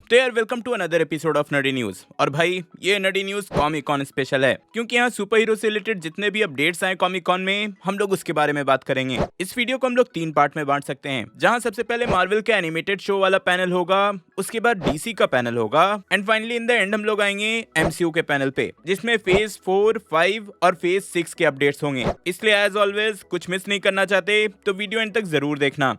तो यार welcome to another episode of nerdy news. और भाई ये nerdy news comic con special है, क्योंकि यहाँ सुपर हीरो से रिलेटेड जितने भी अपडेट्स आए कॉमिक कॉन में हम लोग उसके बारे में बात करेंगे। इस वीडियो को हम लोग 3 पार्ट में बांट सकते हैं, जहाँ सबसे पहले मार्वल के एनिमेटेड शो वाला पैनल होगा, उसके बाद डीसी का पैनल होगा and finally in the end हम लोग आएंगे एमसीयू के पैनल पे, जिसमें फेज 4, 5 और फेज 6 के अपडेट्स होंगे। इसलिए एज ऑलवेज कुछ मिस नहीं करना चाहते तो वीडियो एंड तक जरूर देखना।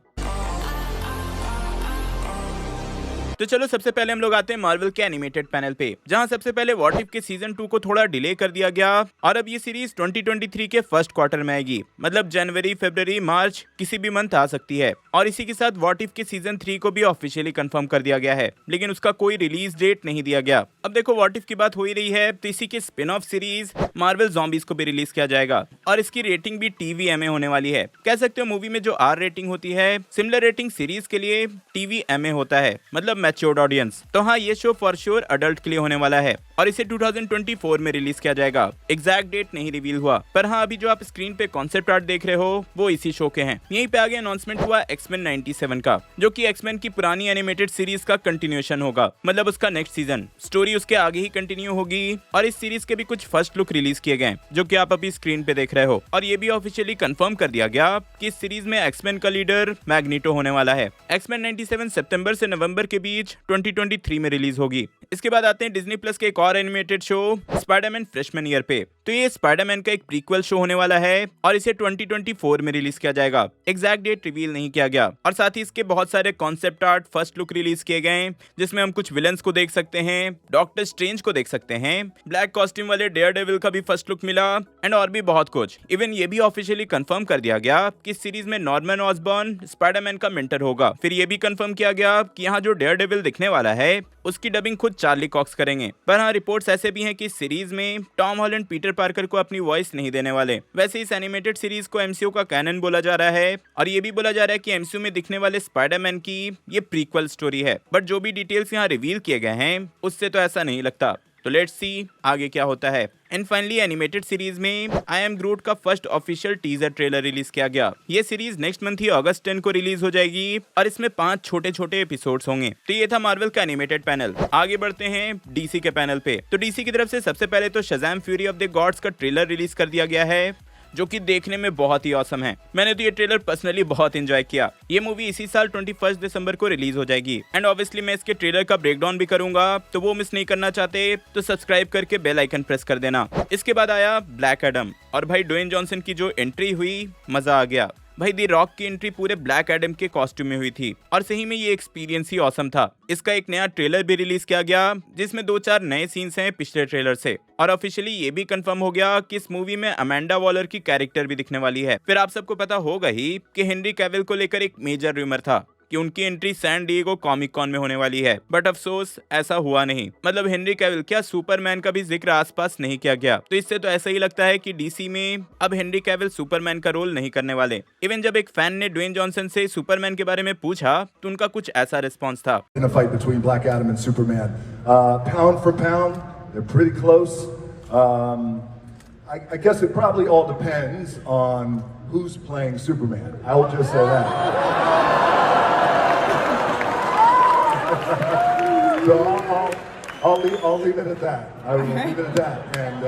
तो चलो सबसे पहले हम लोग आते हैं मार्वल के एनिमेटेड पैनल पे, जहां सबसे पहले व्हाट इफ के सीजन 2 को थोड़ा डिले कर दिया गया और अब ये सीरीज 2023 के फर्स्ट क्वार्टर में आएगी, मतलब जनवरी, फरवरी, मार्च किसी भी मंथ आ सकती है। और इसी के साथ व्हाट इफ के सीजन 3 को भी ऑफिशियली कंफर्म कर दिया गया है, लेकिन उसका कोई रिलीज डेट नहीं दिया गया। अब देखो व्हाट इफ की बात हो ही रही है तो इसी के spin off series Marvel zombies को भी रिलीज किया जाएगा और इसकी रेटिंग भी TVMA होने वाली है। कह सकते हो मूवी में जो R रेटिंग होती है, सिमिलर रेटिंग सीरीज के लिए TVMA होता है, मतलब मैच्योर्ड ऑडियंस। तो हाँ, ये शो फॉर श्योर अडल्ट के लिए होने वाला है और इसे 2024 में रिलीज किया जाएगा। एग्जैक्ट डेट नहीं रिवील हुआ, पर हाँ अभी जो आप स्क्रीन पे कॉन्सेप्ट आर्ट देख रहे हो वो इसी शो के हैं। यहीं पे आगे अनाउंसमेंट हुआ X-Men 97 का, जो कि X-Men की पुरानी एनिमेटेड सीरीज का कंटिन्यूएशन होगा, मतलब उसका नेक्स्ट सीजन स्टोरी उसके आगे ही कंटिन्यू होगी। और इस सीरीज के भी कुछ फर्स्ट लुक रिलीज किए गए, जो कि आप अभी स्क्रीन पे देख रहे हो। और ये भी ऑफिशियली कंफर्म कर दिया गया कि इस सीरीज में X-Men का लीडर मैग्नीटो होने वाला है। X-Men 97 सितंबर से नवंबर के बीच 2023 में रिलीज होगी। इसके बाद आते हैं डिज्नी प्लस के एक और animated show Spiderman freshman year पे। तो ये स्पाइडरमैन का एक प्रीक्वल शो होने वाला है और इसे 2024 में रिलीज किया जाएगा। एग्जैक्ट डेट रिवील नहीं किया गया और साथ ही इसके बहुत सारे concept art first look release किए गए, जिसमें हम कुछ विलन्स को देख सकते हैं, डॉक्टर स्ट्रेंज को देख सकते हैं, ब्लैक कॉस्ट्यूम वाले डेयरडेविल का भी फर्स्ट लुक मिला एंड और भी बहुत कुछ। इवन ये भी ऑफिशियली कंफर्म कर दिया गया कि इस सीरीज में नॉर्मन ऑसबॉर्न स्पाइडरमैन का मेंटर होगा। फिर ये भी कंफर्म किया गया कि यहाँ जो डेयरडेविल दिखने वाला है उसकी डबिंग खुद चार्ली कॉक्स करेंगे। पर हाँ, रिपोर्ट्स ऐसे भी हैं कि इस सीरीज में टॉम हॉलैंड पीटर पार्कर को अपनी वॉइस नहीं देने वाले। वैसे इस एनिमेटेड सीरीज को एमसीयू का कैनन बोला जा रहा है और ये भी बोला जा रहा है कि एमसीयू में दिखने वाले स्पाइडरमैन की ये प्रीक्वल स्टोरी है। बट जो भी डिटेल्स यहाँ रिवील किए गए हैं उससे तो ऐसा नहीं लगता। तो लेट्स सी आगे क्या होता है। एंड फाइनली एनिमेटेड सीरीज में आई एम ग्रूट का first official teaser trailer release किया गया। ये सीरीज नेक्स्ट मंथ ही अगस्त 10 को रिलीज हो जाएगी और इसमें 5 छोटे छोटे एपिसोड्स होंगे। तो ये था मार्वल का एनिमेटेड पैनल। आगे बढ़ते हैं डीसी के पैनल पे। तो डीसी की तरफ से सबसे पहले तो Shazam fury of the gods का ट्रेलर रिलीज कर दिया गया है, जो कि देखने में बहुत ही ऑसम है। मैंने तो ये ट्रेलर पर्सनली बहुत एंजॉय किया। ये मूवी इसी साल 21 दिसंबर को रिलीज हो जाएगी एंड ऑब्वियसली मैं इसके ट्रेलर का ब्रेकडाउन भी करूंगा, तो वो मिस नहीं करना चाहते तो सब्सक्राइब करके बेल आइकन प्रेस कर देना। इसके बाद आया ब्लैक एडम और भाई ड्वेन जॉनसन की जो एंट्री हुई, मजा आ गया। भाई दी रॉक की एंट्री पूरे ब्लैक एडम के कॉस्ट्यूम में हुई थी और सही में ये एक्सपीरियंस ही ऑसम था। इसका एक नया ट्रेलर भी रिलीज किया गया, जिसमें 2-4 नए सीन्स हैं पिछले ट्रेलर से। और ऑफिशियली ये भी कंफर्म हो गया कि इस मूवी में अमेंडा वॉलर की कैरेक्टर भी दिखने वाली है। फिर आप सबको पता होगा ही कि हेनरी कैविल को लेकर एक मेजर रूमर था कि उनकी entry San Diego comic con में होने वाली है, बट अफसोस ऐसा हुआ नहीं। मतलब हेनरी कैविल क्या सुपरमैन का भी जिक्र आसपास नहीं किया गया। तो इससे तो ऐसा ही लगता है कि डीसी में अब हेनरी कैविल सुपरमैन का रोल नहीं करने वाले। इवन जब एक फैन ने ड्वेन जॉनसन से सुपरमैन के बारे में पूछा तो उनका कुछ ऐसा रिस्पॉन्स था। In a fight between Black Adam and Superman, pound for pound, they're pretty close. I guess it probably all depends on who's playing Superman. I will just say that. So I'll leave it at that. I will leave it at that, and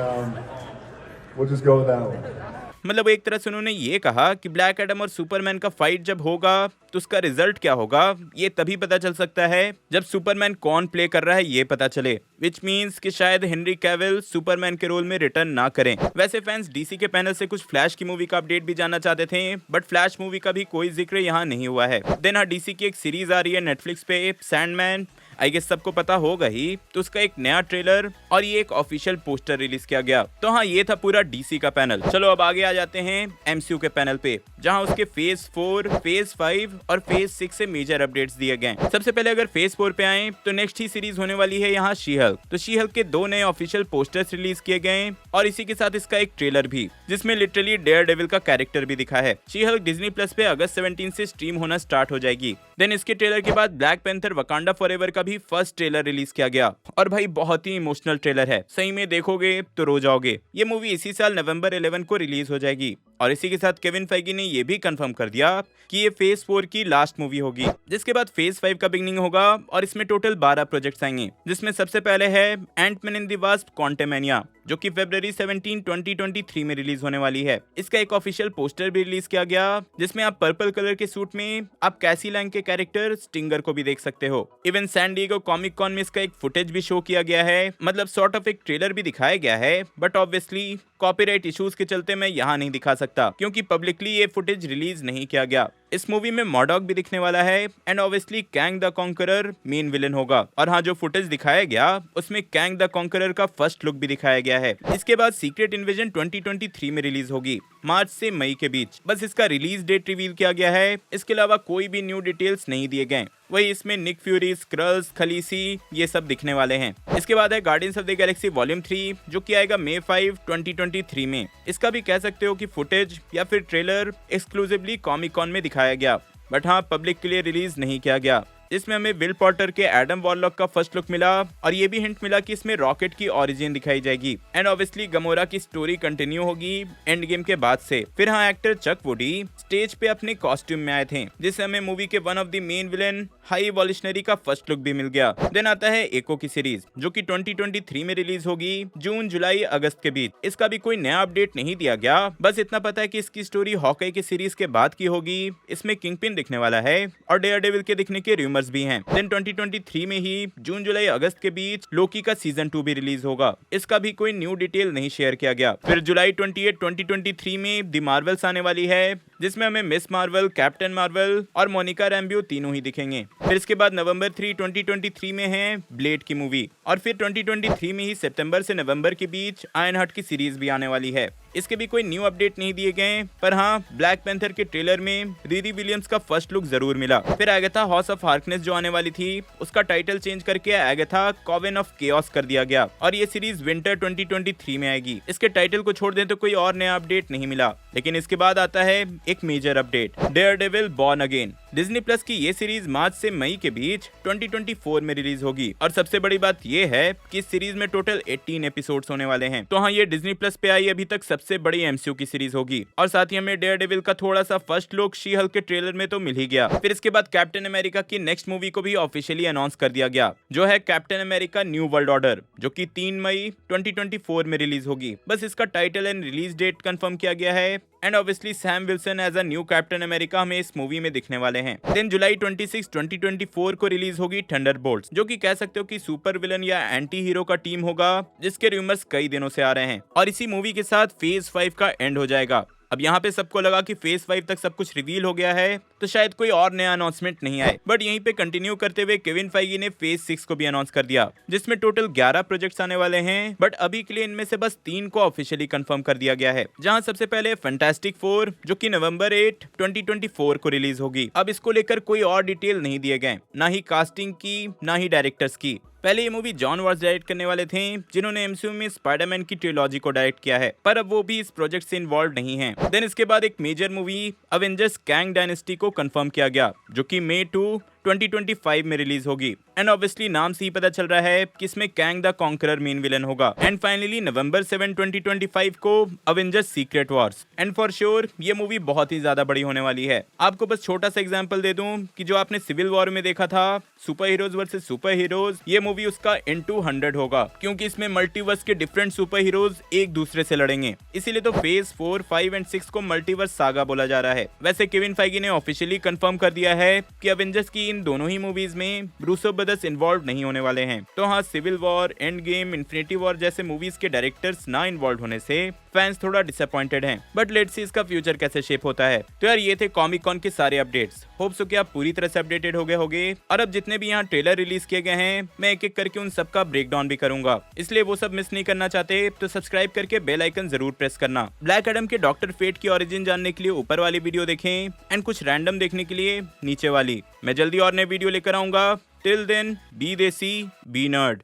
we'll just go with that one. मतलब एक तरह से उन्होंने ये कहा कि black Adam और Superman का फाइट जब होगा तो उसका रिजल्ट क्या होगा ये तभी पता चल सकता है जब सुपरमैन कौन प्ले कर रहा है ये पता चले, विच मीन्स कि शायद हेनरी कैविल सुपरमैन के रोल में रिटर्न ना करें। वैसे फैंस डीसी के पैनल से कुछ फ्लैश की मूवी का अपडेट भी जानना चाहते थे, बट फ्लैश मूवी का भी कोई जिक्र यहाँ नहीं हुआ है। देन हाँ, डीसी की एक सीरीज आ रही है नेटफ्लिक्स पे, सैंडमैन। आई गेस सबको पता होगा ही, तो उसका एक नया ट्रेलर और ये एक ऑफिशियल पोस्टर रिलीज किया गया। तो हाँ, ये था पूरा डीसी का पैनल। चलो अब आगे आ जाते हैं एमसीयू के पैनल पे, जहां उसके फेज 4, फेज 5 और फेज 6 से मेजर अपडेट्स दिए गए। सबसे पहले अगर फेज 4 पे आए तो नेक्स्ट ही सीरीज होने वाली है यहाँ शी हल्क। तो शी हल्क के 2 नए ऑफिशियल पोस्टर्स रिलीज किए गए और इसी के साथ इसका एक ट्रेलर भी, जिसमें लिटरली डेयरडेविल का कैरेक्टर भी दिखा है। शी हल्क डिज्नी प्लस पे अगस्त 17 से स्ट्रीम होना स्टार्ट हो जाएगी। देन इसके ट्रेलर के बाद ब्लैक पैंथर वकांडा फॉरएवर का भी फर्स्ट ट्रेलर रिलीज किया गया और भाई बहुत ही इमोशनल ट्रेलर है, सही में देखोगे तो रो जाओगे। ये मूवी इसी साल नवंबर 11 को रिलीज हो जाएगी और इसी के साथ केविन फेगी ने ये भी कंफर्म कर दिया कि ये फेज 4 की लास्ट मूवी होगी, जिसके बाद फेज 5 का बिगनिंग होगा और इसमें टोटल 12 प्रोजेक्ट्स आएंगे, जिसमें सबसे पहले है एंटमैन एंड द वास्प क्वांटमैनिया, जो कि फरवरी 17, 2023 में रिलीज होने वाली है। इसका एक ऑफिशियल पोस्टर भी रिलीज किया गया, जिसमें आप पर्पल कलर के सूट में आप कैसी लैंग के कैरेक्टर स्टिंगर को भी देख सकते हो। Even San Diego comic con में इसका एक फुटेज भी शो किया गया है, मतलब सॉर्ट ऑफ एक ट्रेलर भी दिखाया गया है, बट ऑब्वियसली कॉपीराइट इश्यूज के चलते मैं यहाँ नहीं दिखा सकता, क्योंकि पब्लिकली ये फुटेज रिलीज नहीं किया गया। इस मूवी में मॉडॉक भी दिखने वाला है and obviously Kang the conqueror main villain होगा। और हाँ, जो फुटेज दिखाया गया उसमें कैंग द कॉन्करर का फर्स्ट लुक भी दिखाया गया है। इसके बाद सीक्रेट इन्वेजन 2023 में रिलीज होगी, मार्च से मई के बीच। बस इसका रिलीज डेट रिवील किया गया है, इसके अलावा कोई भी न्यू डिटेल्स नहीं दिए गए। वही इसमें निक फ्यूरी, स्क्रल्स, खलीसी ये सब दिखने वाले हैं। इसके बाद है guardians of the Galaxy volume 3, जो कि आएगा मई 5, 2023 में। इसका भी कह सकते हो कि फुटेज या फिर ट्रेलर एक्सक्लूसिवली कॉमिक कॉन में दिखाया गया, बट हाँ पब्लिक के लिए रिलीज नहीं किया गया। इसमें हमें विल पॉटर के एडम वॉरलॉक का फर्स्ट लुक मिला और ये भी हिंट मिला कि इसमें रॉकेट की ओरिजिन दिखाई जाएगी एंड ऑब्वियसली गमोरा की स्टोरी कंटिन्यू होगी एंड गेम के बाद से। फिर हाँ, एक्टर चक वुडी स्टेज पे अपने कॉस्ट्यूम में आए थे, जिससे हमें मूवी के one of the main villain high evolutionary का फर्स्ट लुक भी मिल गया। देन आता है एको की सीरीज, जो कि 2023 में रिलीज होगी, जून, जुलाई, अगस्त के बीच। इसका भी कोई नया अपडेट नहीं दिया गया, बस इतना पता है कि इसकी स्टोरी हॉकाई की सीरीज के बाद की होगी। इसमें किंगपिन दिखने वाला है और डेयरडेविल के दिखने के रूमर्स भी हैं। देन 2023 में ही जून, जुलाई, अगस्त के बीच लोकी का सीजन 2 भी रिलीज होगा। इसका भी कोई न्यू डिटेल नहीं शेयर किया गया। फिर जुलाई 28, 2023 में द मार्वल्स आने वाली है, जिसमें हमें मिस मार्वल, कैप्टन मार्वल और मोनिका रैम्बियो तीनों ही दिखेंगे। फिर इसके बाद नवंबर 3, 2023 में है ब्लेड की मूवी, और फिर 2023 में ही सितंबर से नवंबर के बीच आयरन हार्ट की सीरीज भी आने वाली है। इसके भी कोई न्यू अपडेट नहीं दिए गए, पर हाँ, ब्लैक पैंथर के ट्रेलर में रिरी विलियम्स का फर्स्ट लुक जरूर मिला। फिर एगाथा हाउस ऑफ हार्कनेस जो आने वाली थी, उसका टाइटल चेंज करके एगाथा कॉवेन ऑफ केओस कर दिया गया और ये सीरीज विंटर 2023 में आएगी। इसके टाइटल को छोड़ दें तो कोई और नया अपडेट नहीं मिला। लेकिन इसके बाद आता है एक major update, Daredevil born again. Disney plus की ये सीरीज मार्च से मई के बीच 2024 में रिलीज होगी और सबसे बड़ी बात ये है कि इस सीरीज में टोटल 18 एपिसोड्स होने वाले हैं। तो हाँ, ये डिज्नी प्लस पे आई अभी तक सबसे बड़ी एमसीयू की सीरीज होगी। और साथ ही हमें डेयरडेविल का थोड़ा सा फर्स्ट लुक शी हल्क के ट्रेलर में तो मिल ही गया। फिर इसके बाद कैप्टन अमेरिका की नेक्स्ट मूवी को भी ऑफिशियली अनाउंस कर दिया गया, जो है captain America new world order, जो कि 3 मई 2024 में रिलीज होगी। बस इसका title and release date confirm किया गया है and obviously Sam Wilson as a new Captain America हमें इस मूवी में दिखने वाले हैं। देन जुलाई 26, 2024 को रिलीज होगी थंडरबोल्ट्स, जो कि कह सकते हो कि सुपर विलन या एंटी हीरो का टीम होगा, जिसके रूमर्स कई दिनों से आ रहे हैं। और इसी मूवी के साथ फेज 5 का एंड हो जाएगा। अब यहाँ पे सबको लगा कि फेज 5 तक सब कुछ रिवील हो गया है, तो शायद कोई और नया अनाउंसमेंट नहीं आए, बट यहीं पे कंटिन्यू करते हुए केविन फाइगी ने फेज 6 को भी अनाउंस कर दिया, जिसमें टोटल 11 प्रोजेक्ट्स आने वाले हैं। बट अभी के लिए इनमें से बस 3 को ऑफिशियली कंफर्म कर दिया गया है, जहां सबसे पहले फैंटास्टिक 4, जो कि नवंबर 8, 2024 को रिलीज होगी। अब इसको लेकर कोई और डिटेल नहीं दिए गए, ना ही कास्टिंग की, ना ही डायरेक्टर्स की। पहले ये मूवी जॉन वॉर्स डायरेक्ट करने वाले थे, जिन्होंने एमसीयू में स्पाइडरमैन की ट्रिलॉजी को डायरेक्ट किया है, पर अब वो भी इस प्रोजेक्ट से इन्वॉल्व नहीं है। देन इसके बाद एक major movie Avengers Kang dynasty को कंफर्म किया गया, जो कि मई 2, 2025 में रिलीज होगी। एंड ऑब्वियसली नाम से ही पता चल रहा है कि इसमें Kang the conqueror main villain होगा। एंड फाइनली नवंबर 7, 2025 को Avengers secret Wars. And for sure ये मूवी बहुत ही ज्यादा बड़ी होने वाली है। आपको बस छोटा सा एग्जांपल दे दूं कि जो आपने सिविल वॉर में देखा था, super heroes versus super heroes, ये मूवी उसका इनटू 100 होगा, क्योंकि इसमें मल्टीवर्स के डिफरेंट सुपर हीरोज एक दूसरे से लड़ेंगे। इसीलिए तो फेज 4, 5 एंड 6 को मल्टीवर्स सागा बोला जा रहा है। वैसे केविन फाइगी ने ऑफिशियली कंफर्म कर दिया है कि अवेंजर्स की इन दोनों ही मूवीज में रूसो ब्रदर्स इन्वॉल्व नहीं होने वाले हैं। तो हाँ, Civil War, Endgame, Infinity War जैसे मूवीज के डायरेक्टर्स ना इन्वॉल्व होने से फैंस थोड़ा डिसअपॉइंटेड हैं, बट लेट्स सी इसका फ्यूचर कैसे शेप होता है। तो यार, ये थे कॉमिक कॉन के सारे अपडेट्स। होप सो कि आप पूरी तरह से अपडेटेड हो गए होंगे। और अब जितने भी यहाँ ट्रेलर रिलीज किए गए हैं, मैं एक एक करके उन सबका ब्रेकडाउन भी करूंगा, इसलिए वो सब मिस नहीं करना चाहते तो सब्सक्राइब करके बेल आइकन जरूर प्रेस करना। ब्लैक एडम के डॉक्टर फेट की ओरिजिन जानने के लिए ऊपर वाली वीडियो देखें एंड कुछ रैंडम देखने के लिए नीचे वाली। मैं जल्दी और नए वीडियो लेकर आऊंगा। टिल देन, बी देसी, बी नर्ड।